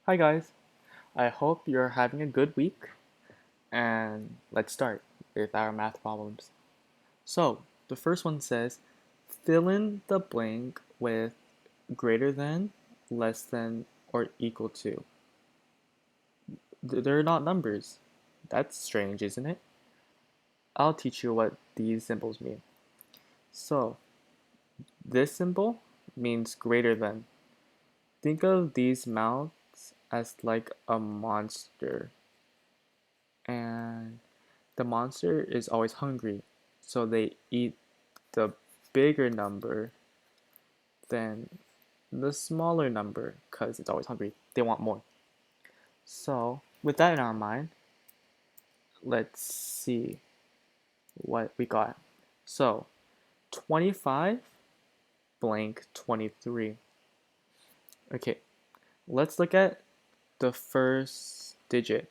Hi guys, I hope you're having a good week and let's start with our math problems. So, the first one says fill in the blank with greater than, less than, or equal to. They're not numbers. That's strange, isn't it? I'll teach you what these symbols mean. So, this symbol means greater than. Think of these mouths as like a monster. And the monster is always hungry, so they eat the bigger number than the smaller number because it's always hungry. They want more. So, with that in our mind, let's see what we got. So, 25 blank 23. Okay, let's look at the first digit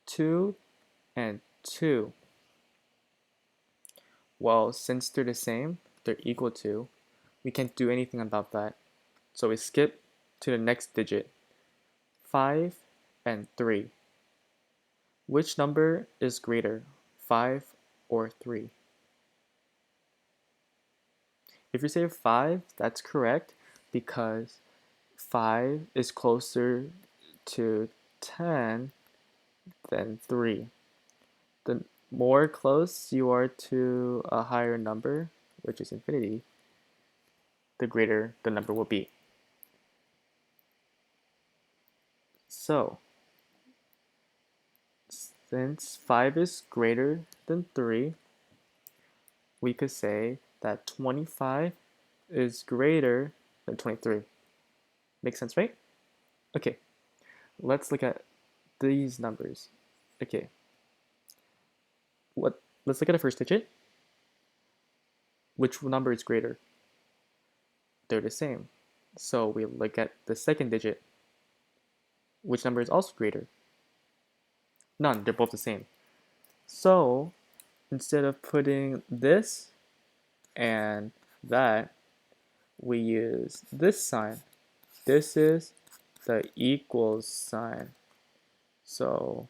2 and 2. Well, since they're the same, they're equal to, we can't do anything about that. So we skip to the next digit, 5 and 3. Which number is greater, 5 or 3? If you say 5, that's correct because 5 is closer to 10 than 3. The more close you are to a higher number, which is infinity, the greater the number will be. So, since 5 is greater than 3, we could say that 25 is greater than 23. Makes sense, right? Okay, let's look at these numbers. Okay, let's look at the first digit. Which number is greater? They're the same. So we look at the second digit. Which number is also greater? None, they're both the same. So instead of putting this and that, we use this sign. This is the equals sign. So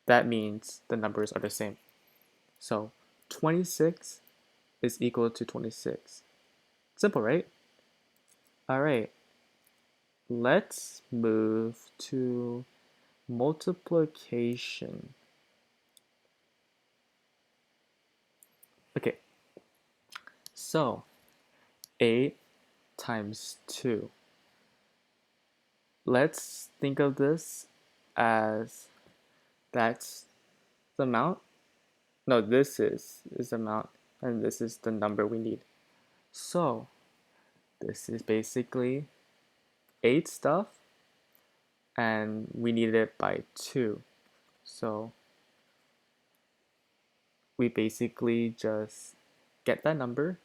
that means the numbers are the same. So 26 is equal to 26. Simple, right? All right, let's move to multiplication. Okay, so 8 times 2. Let's think of this as that's the amount. No, this is the amount, and this is the number we need. So this is basically 8 stuff, and we needed it by 2. So we basically just get that number,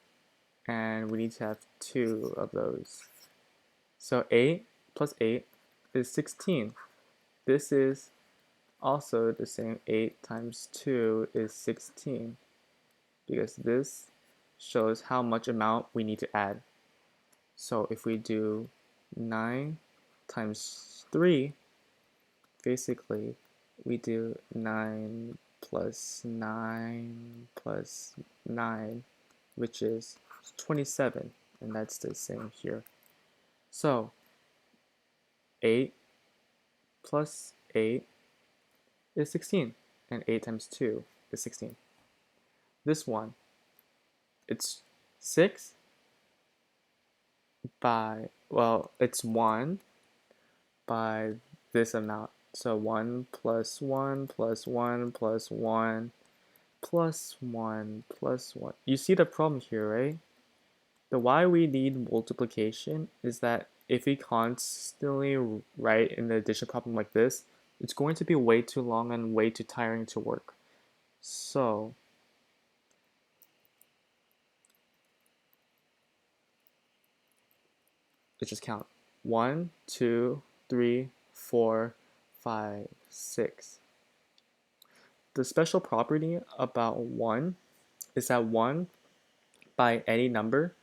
and we need to have 2 of those. So 8 plus 8 is 16. This is also the same. 8 times 2 is 16, because this shows how much amount we need to add. So if we do 9 times 3, basically we do 9 plus 9 plus 9, which is 27, and that's the same here. So 8 plus 8 is 16, and 8 times 2 is 16. This one, it's 6 by, well, it's 1 by this amount. So 1 plus 1 plus 1 plus 1 plus 1 plus 1. You see the problem here, right? The why we need multiplication is that if we constantly write an addition problem like this, it's going to be way too long and way too tiring to work. So let's just count. 1, 2, 3, 4, 5, 6. The special property about 1 is that 1 by any number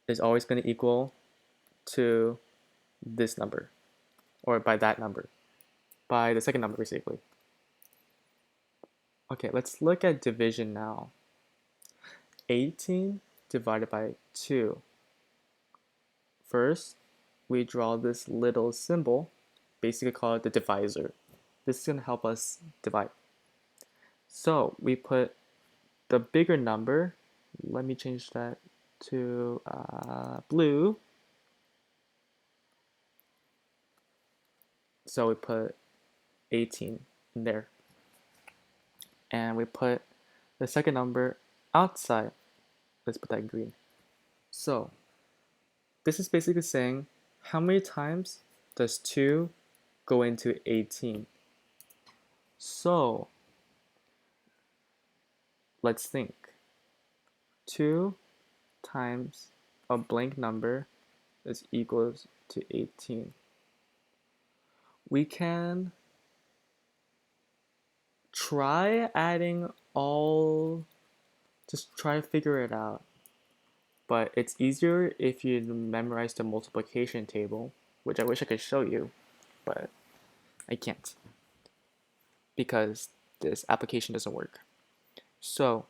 is always going to equal to this number. or by that number, by the second number basically. Okay, let's look at division now. 18 divided by 2. First, we draw this little symbol, basically called the divisor. This is going to help us divide. So we put the bigger number, let me change that to blue. So we put 18 in there. And we put the second number outside. Let's put that green. So this is basically saying how many times does 2 go into 18? So let's think. 2 times a blank number is equals to 18. We can try adding all, just try to figure it out. But it's easier if you memorize the multiplication table, which I wish I could show you, but I can't because this application doesn't work. So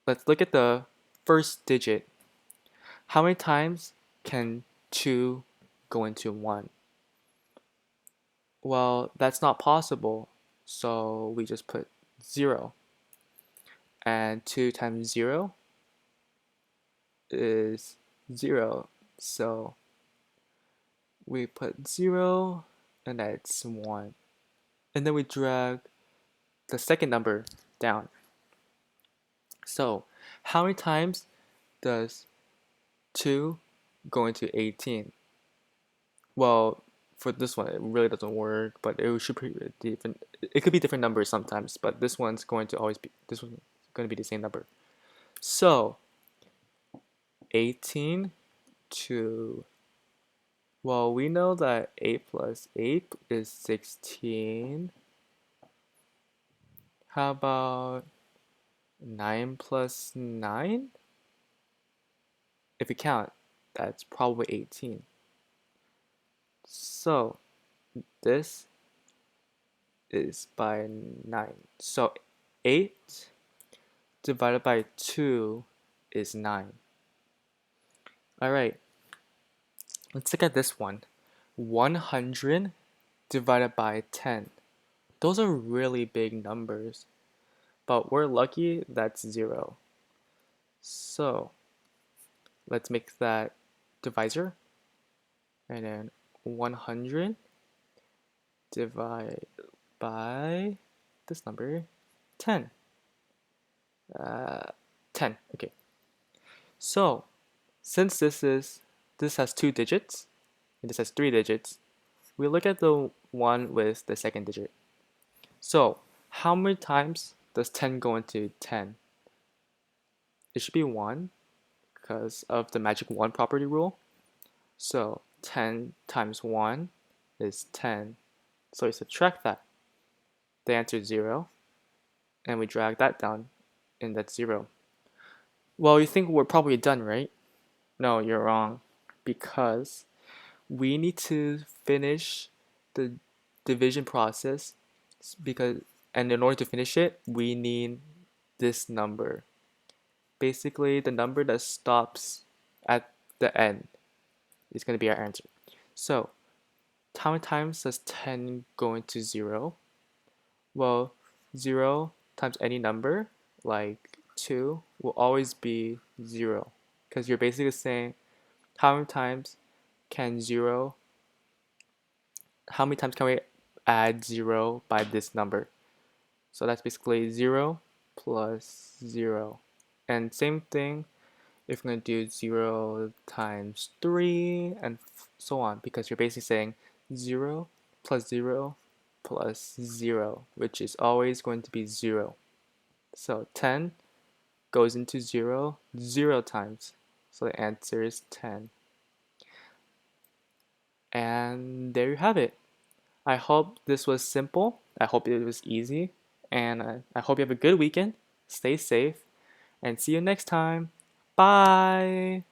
let's look at the first digit. How many times can 2 go into 1? Well, that's not possible, so we just put 0. And 2 times 0 is 0, so we put 0 and that's 1. And then we drag the second number down. So how many times does 2 go into 18? Well, for this one, it really doesn't work, but it should be different. It could be different numbers sometimes, but this one's going to always be, this one's going to be the same number. So 18 to, well, we know that 8 plus 8 is 16. How about 9 plus 9? If we count, that's probably 18. So this is by 9. So 8 divided by 2 is 9. Alright, let's look at this one. 100 divided by 10. Those are really big numbers, but we're lucky that's 0. So let's make that divisor, and then 100 divided by this number, 10. 10, okay. So since this has 2 digits and this has 3 digits, we look at the one with the second digit. So how many times does 10 go into 10? It should be 1 because of the magic 1 property rule. So 10 times 1 is 10. So we subtract that. The answer is 0. And we drag that down, and that's 0. Well, you think we're probably done, right? No, you're wrong. Because we need to finish the division process, and in order to finish it, we need this number. Basically, the number that stops at the end is going to be our answer. So how many times does 10 go into 0? Well, 0 times any number, like 2, will always be 0. Because you're basically saying how many times can we add 0 by this number? So that's basically 0 plus 0. And same thing if you're going to do 0 times 3 and so on, because you're basically saying 0 plus 0 plus 0, which is always going to be 0. So 10 goes into 0 times. So the answer is 10. And there you have it. I hope this was simple. I hope it was easy. And I hope you have a good weekend. Stay safe. And see you next time. Bye.